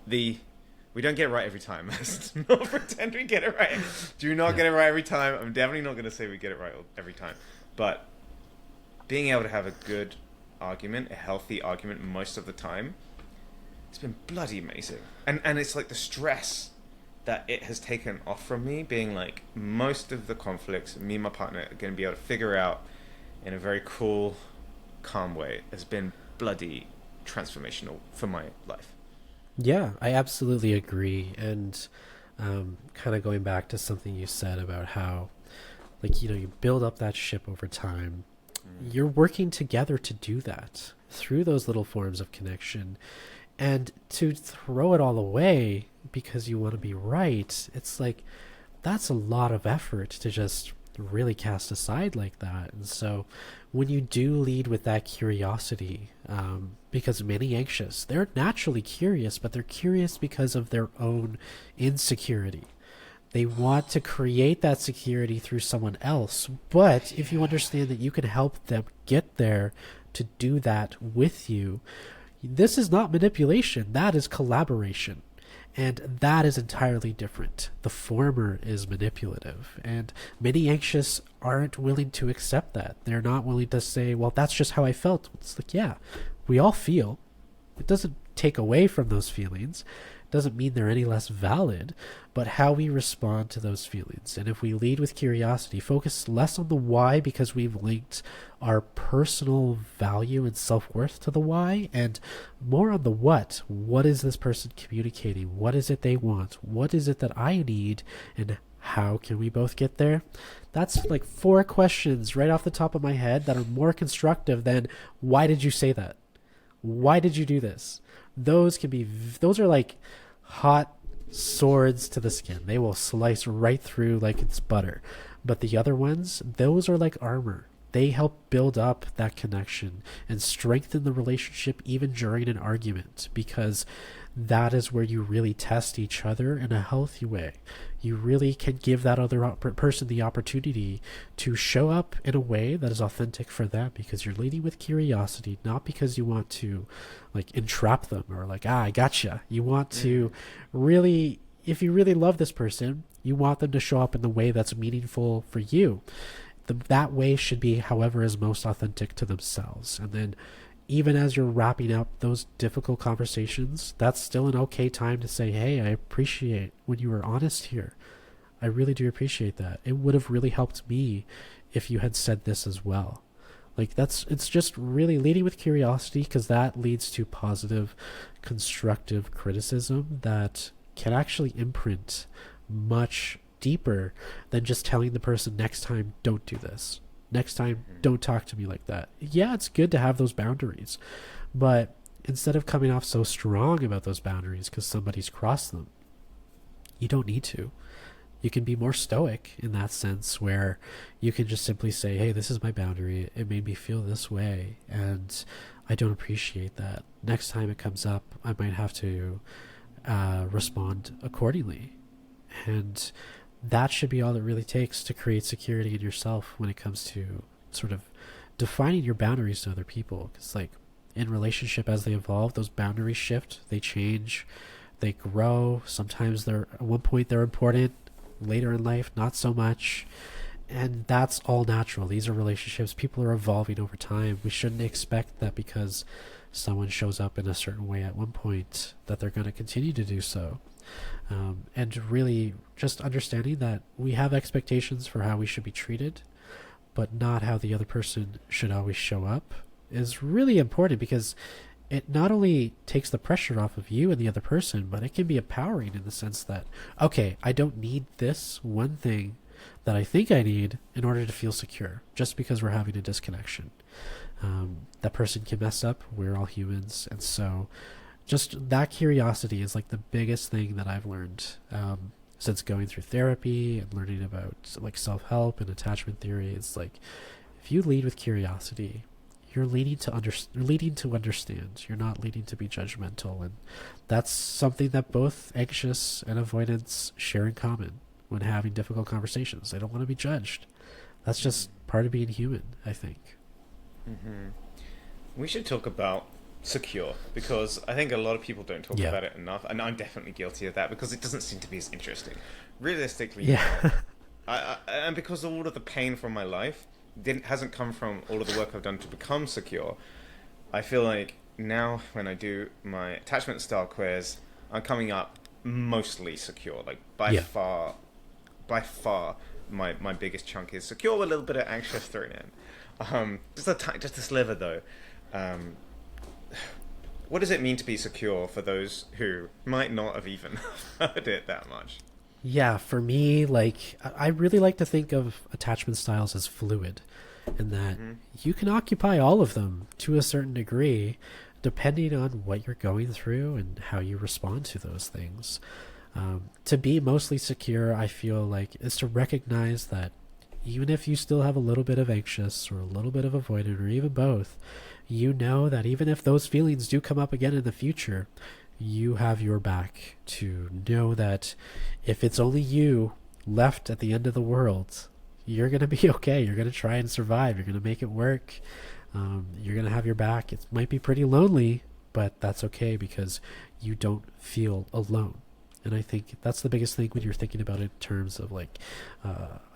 we don't get it right every time. Let's not pretend we get it right. Do not get it right every time. I'm definitely not going to say we get it right every time. But being able to have a good argument, a healthy argument most of the time, it's been bloody amazing. And it's like the stress that it has taken off from me, being like most of the conflicts me and my partner are going to be able to figure out in a very cool, calm way has been bloody transformational for my life. Yeah, I absolutely agree. And kind of going back to something you said about how, like, you know, you build up that ship over time. You're working together to do that through those little forms of connection. And to throw it all away because you want to be right, it's like, that's a lot of effort to just really cast aside like that. And so when you do lead with that curiosity, because many anxious, they're naturally curious, but they're curious because of their own insecurity. They want to create that security through someone else. But if you understand that you can help them get there to do that with you, this is not manipulation. That is collaboration. And that is entirely different. The former is manipulative. And many anxious aren't willing to accept that. They're not willing to say, well, that's just how I felt. It's like, yeah, we all feel. It doesn't take away from those feelings. It doesn't mean they're any less valid, but how we respond to those feelings. And if we lead with curiosity, focus less on the why because we've linked our personal value and self-worth to the why, and more on the what. What is this person communicating? What is it they want? What is it that I need? And how can we both get there? That's like 4 questions right off the top of my head that are more constructive than why did you say that? Why did you do this? Those are like hot swords to the skin. They will slice right through like it's butter. But the other ones, those are like armor. They help build up that connection and strengthen the relationship even during an argument, because that is where you really test each other in a healthy way. You really can give that other person the opportunity to show up in a way that is authentic for them, because you're leading with curiosity, not because you want to like entrap them or like, I gotcha. You want to really, if you really love this person, you want them to show up in the way that's meaningful for you. That way should be however is most authentic to themselves. And then even as you're wrapping up those difficult conversations, that's still an okay time to say, hey, I appreciate when you were honest here. I really do appreciate that. It would have really helped me if you had said this as well. Like it's just really leading with curiosity, because that leads to positive, constructive criticism that can actually imprint much deeper than just telling the person next time, don't do this. Next time, don't talk to me like that. Yeah, it's good to have those boundaries, but instead of coming off so strong about those boundaries because somebody's crossed them, you don't need to. You can be more stoic in that sense, where you can just simply say, hey, this is my boundary. It made me feel this way, and I don't appreciate that. Next time it comes up, I might have to respond accordingly. And that should be all it really takes to create security in yourself when it comes to sort of defining your boundaries to other people. Because, like, in relationship, as they evolve, those boundaries shift, they change, they grow. Sometimes they're, at one point they're important, later in life not so much, and that's all natural. These are relationships. People are evolving over time. We shouldn't expect that because someone shows up in a certain way at one point that they're going to continue to do so. And really just understanding that we have expectations for how we should be treated, but not how the other person should always show up, is really important, because it not only takes the pressure off of you and the other person, but it can be empowering in the sense that, okay, I don't need this one thing that I think I need in order to feel secure, just because we're having a disconnection. That person can mess up. We're all humans. And so just that curiosity is like the biggest thing that I've learned since going through therapy and learning about like self-help and attachment theory. It's like, if you lead with curiosity, you're leading to understand. You're not leading to be judgmental. And that's something that both anxious and avoidance share in common when having difficult conversations. They don't want to be judged. That's just part of being human, I think. Mm-hmm. We should talk about secure, because I think a lot of people don't talk about it enough, and I'm definitely guilty of that because it doesn't seem to be as interesting. Realistically, and because all of the pain from my life hasn't come from all of the work I've done to become secure. I feel like now when I do my attachment style quiz, I'm coming up mostly secure. Like by far, my biggest chunk is secure with a little bit of anxious thrown in. Just a sliver though. What does it mean to be secure for those who might not have even heard it that much? Yeah, for me, like, I really like to think of attachment styles as fluid, in that you can occupy all of them to a certain degree, depending on what you're going through and how you respond to those things. To be mostly secure, I feel like, is to recognize that even if you still have a little bit of anxious or a little bit of avoidant or even both, you know that even if those feelings do come up again in the future, you have your back, to know that if it's only you left at the end of the world, you're going to be okay. You're going to try and survive. You're going to make it work. You're going to have your back. It might be pretty lonely, but that's okay because you don't feel alone. And I think that's the biggest thing when you're thinking about it in terms of like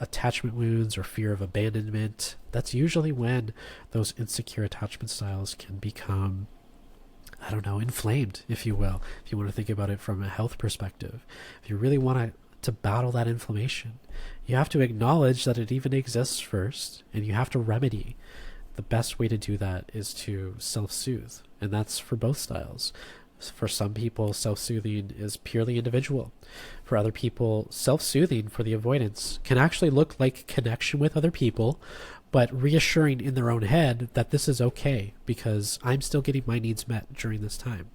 attachment wounds or fear of abandonment. That's usually when those insecure attachment styles can become, I don't know, inflamed, if you will, if you want to think about it from a health perspective. If you really want to battle that inflammation, you have to acknowledge that it even exists first, and you have to remedy. The best way to do that is to self-soothe, and that's for both styles. For some people, self-soothing is purely individual. For other people, self-soothing for the avoidance can actually look like connection with other people, but reassuring in their own head that this is okay because I'm still getting my needs met during this time.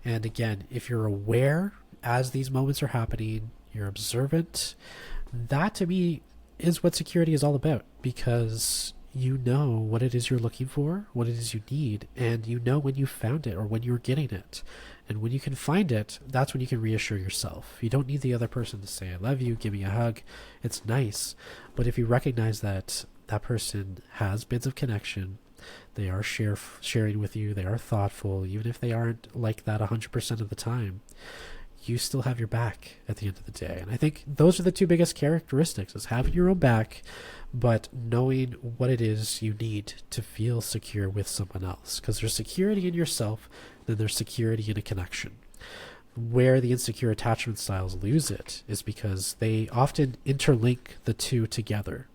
And again, if you're aware as these moments are happening, you're observant, that to me is what security is all about, because you know what it is you're looking for, what it is you need, and you know when you found it or when you're getting it. And when you can find it, that's when you can reassure yourself. You don't need the other person to say, I love you, give me a hug. It's nice. But if you recognize that that person has bits of connection, they are sharing with you, they are thoughtful, even if they aren't like that 100% of the time, you still have your back at the end of the day. And I think those are the two biggest characteristics, is having your own back, but knowing what it is you need to feel secure with someone else. Because there's security in yourself, then there's security in a connection. Where the insecure attachment styles lose it is because they often interlink the two together.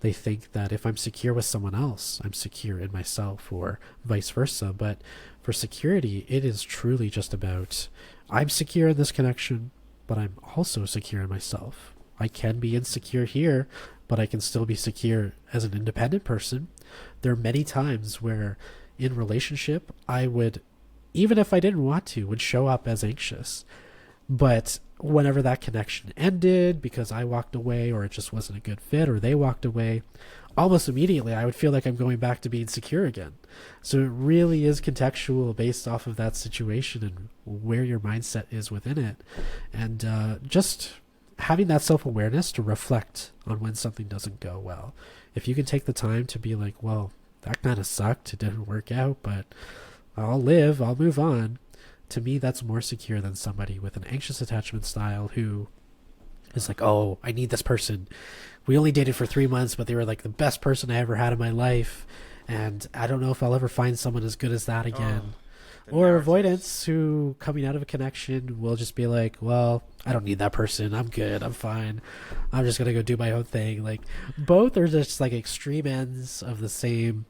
They think that if I'm secure with someone else, I'm secure in myself, or vice versa. But for security, it is truly just about, I'm secure in this connection, but I'm also secure in myself. I can be insecure here, but I can still be secure as an independent person. There are many times where in relationship, I would, even if I didn't want to, would show up as anxious. But whenever that connection ended because I walked away, or it just wasn't a good fit, or they walked away, almost immediately I would feel like I'm going back to being secure again. So it really is contextual based off of that situation and where your mindset is within it. And just having that self-awareness to reflect on when something doesn't go well. If you can take the time to be like, well, that kind of sucked, it didn't work out, but I'll move on. To me, that's more secure than somebody with an anxious attachment style who is like, oh, I need this person. We only dated for 3 months, but they were like the best person I ever had in my life. And I don't know if I'll ever find someone as good as that again. Or avoidance, who coming out of a connection will just be like, well, I don't need that person. I'm good. I'm fine. I'm just going to go do my own thing. Like, both are just like extreme ends of the same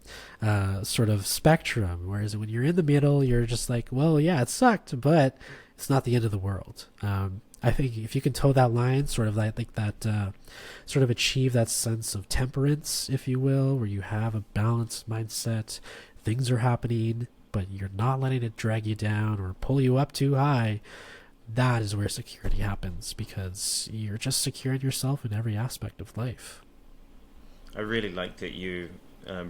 sort of spectrum. Whereas when you're in the middle, you're just like, well, yeah, it sucked, but it's not the end of the world. I think if you can toe that line, sort of like that, sort of achieve that sense of temperance, if you will, where you have a balanced mindset, things are happening, but you're not letting it drag you down or pull you up too high, that is where security happens, because you're just secure in yourself in every aspect of life. I really like that you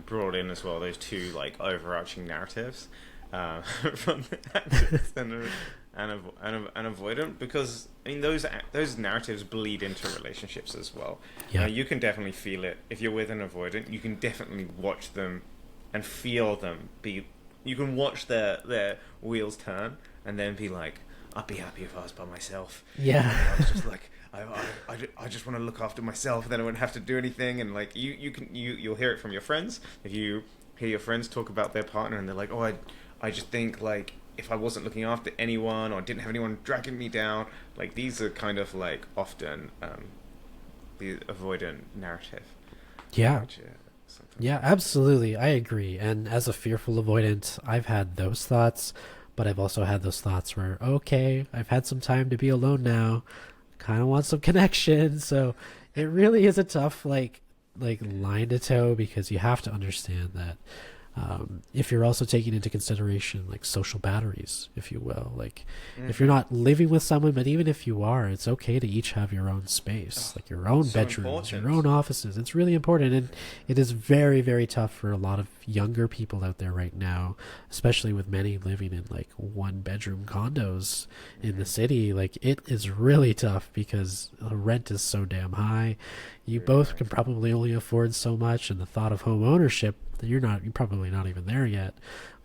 brought in as well those two like overarching narratives from the actors and avoidant, because I mean those narratives bleed into relationships as well. Yeah. You can definitely feel it if you're with an avoidant. You can definitely watch them and feel them be. You can watch their wheels turn and then be like, I'd be happy if I was by myself. Yeah. I was just like, I just want to look after myself, then I wouldn't have to do anything. And like you'll hear it from your friends. If you hear your friends talk about their partner and they're like, oh, I just think like if I wasn't looking after anyone or didn't have anyone dragging me down, like these are kind of like often the avoidant narrative. Yeah. Which, yeah, absolutely. I agree. And as a fearful avoidant, I've had those thoughts, but I've also had those thoughts where, okay, I've had some time to be alone now, kind of want some connection. So it really is a tough like line to toe, because you have to understand that if you're also taking into consideration like social batteries, if you will, like if you're not living with someone, but even if you are, it's okay to each have your own space, like your own bedrooms, your own offices. It's really important, and it is very, very tough for a lot of younger people out there right now, especially with many living in like 1-bedroom condos in the city. Like it is really tough because the rent is so damn high. You both can probably only afford so much, and the thought of home ownership, you're probably not even there yet,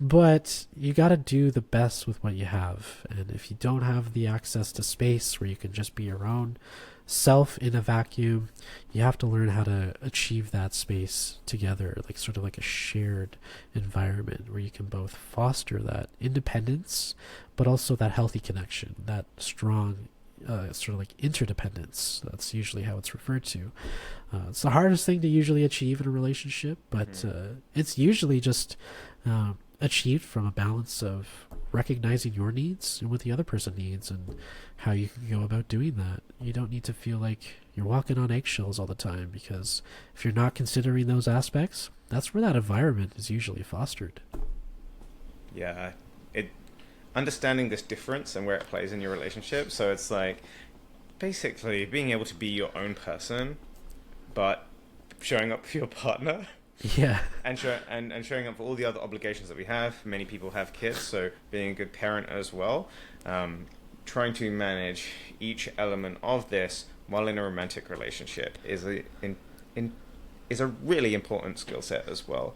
but you got to do the best with what you have. And if you don't have the access to space where you can just be your own self in a vacuum, you have to learn how to achieve that space together, like sort of like a shared environment where you can both foster that independence, but also that healthy connection, that strong sort of like interdependence. That's usually how it's referred to. It's the hardest thing to usually achieve in a relationship, but it's usually just achieved from a balance of recognizing your needs and what the other person needs, and how you can go about doing that. You don't need to feel like you're walking on eggshells all the time, because if you're not considering those aspects, that's where that environment is usually fostered. Yeah, understanding this difference and where it plays in your relationship. So it's like basically being able to be your own person, but showing up for your partner. Yeah. And showing up for all the other obligations that we have. Many people have kids, so being a good parent as well. Trying to manage each element of this while in a romantic relationship is a really important skill set as well.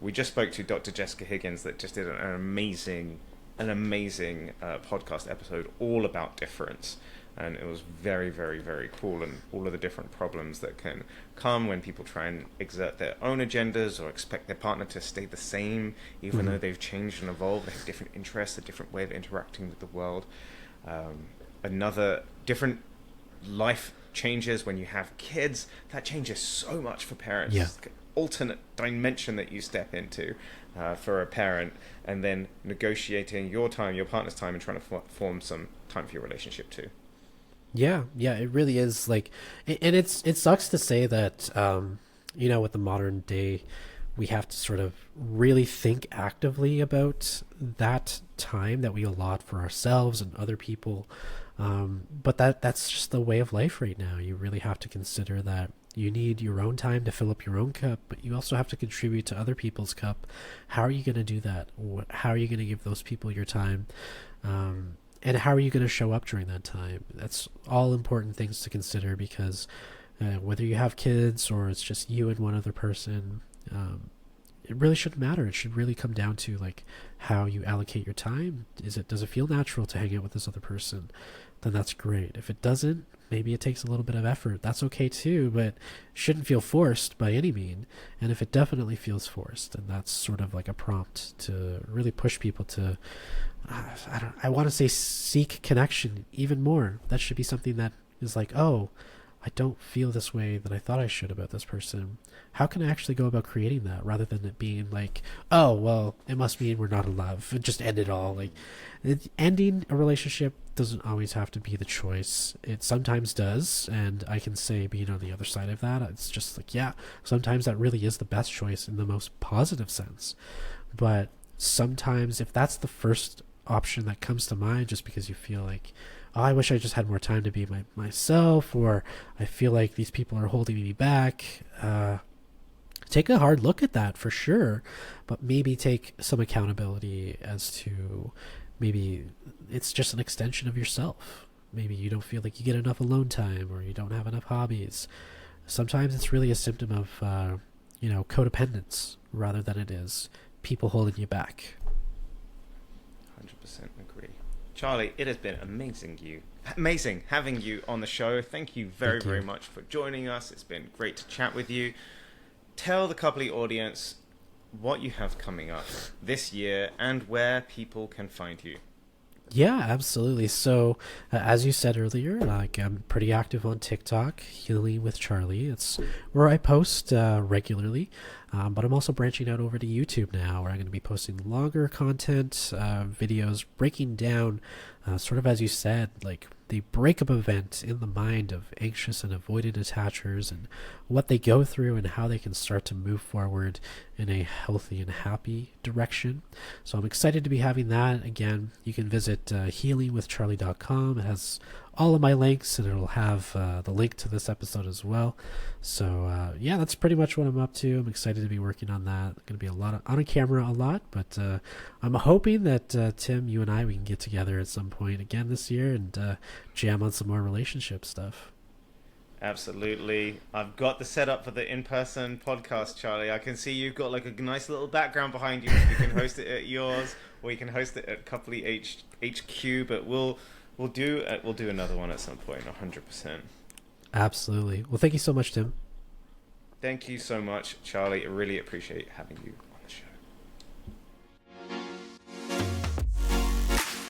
We just spoke to Dr. Jessica Higgins that just did an amazing podcast episode all about difference, and it was very, very, very cool, and all of the different problems that can come when people try and exert their own agendas or expect their partner to stay the same even though they've changed and evolved. They have different interests, a different way of interacting with the world, another different life changes when you have kids. That changes so much for parents. Yeah. It's like an alternate dimension that you step into for a parent, and then negotiating your time, your partner's time, and trying to form some time for your relationship too. Yeah, it really is. Like, and it sucks to say that, with the modern day, we have to sort of really think actively about that time that we allot for ourselves and other people. But that's just the way of life right now. You really have to consider that you need your own time to fill up your own cup, but you also have to contribute to other people's cup. How are you going to do that? How are you going to give those people your time? And how are you going to show up during that time? That's all important things to consider, because whether you have kids or it's just you and one other person, it really shouldn't matter. It should really come down to like how you allocate your time. Does it feel natural to hang out with this other person? Then that's great. If it doesn't, maybe it takes a little bit of effort. That's okay too, but shouldn't feel forced by any mean. And if it definitely feels forced, then that's sort of like a prompt to really push people to, I want to say, seek connection even more. That should be something that is like, oh, I don't feel this way that I thought I should about this person. How can I actually go about creating that, rather than it being like, oh, well, it must mean we're not in love, and just end it all. Like, ending a relationship doesn't always have to be the choice. It sometimes does, and I can say, being on the other side of that, it's just like, yeah, sometimes that really is the best choice in the most positive sense. But sometimes, if that's the first option that comes to mind, just because you feel like, oh, I wish I just had more time to be myself, or I feel like these people are holding me back, take a hard look at that for sure, but maybe take some accountability as to maybe it's just an extension of yourself. Maybe you don't feel like you get enough alone time, or you don't have enough hobbies. Sometimes it's really a symptom of, codependence, rather than it is people holding you back. 100% agree. Charlie, it has been amazing having you on the show. Thank you very much for joining us. It's been great to chat with you. Tell the coupley audience what you have coming up this year and where people can find you. Yeah, absolutely. So, as you said earlier, like, I'm pretty active on TikTok, Healing with Charlie. It's where I post regularly, but I'm also branching out over to YouTube now, where I'm going to be posting longer content, videos breaking down, sort of as you said, like the breakup event in the mind of anxious and avoidant attachers, and what they go through and how they can start to move forward in a healthy and happy direction. So I'm excited to be having that. Again, you can visit healingwithcharlie.com. It has all of my links, and it'll have the link to this episode as well. So yeah, that's pretty much what I'm up to. I'm excited to be working on that. Going to be a lot on camera a lot, but I'm hoping that Tim, you and we can get together at some point again this year and jam on some more relationship stuff. Absolutely. I've got the setup for the in-person podcast, Charlie. I can see you've got like a nice little background behind you. You can host it at yours, or you can host it at Coupley HQ, but we'll do another one at some point, 100%. Absolutely. Well, thank you so much, Tim. Thank you so much, Charlie. I really appreciate having you.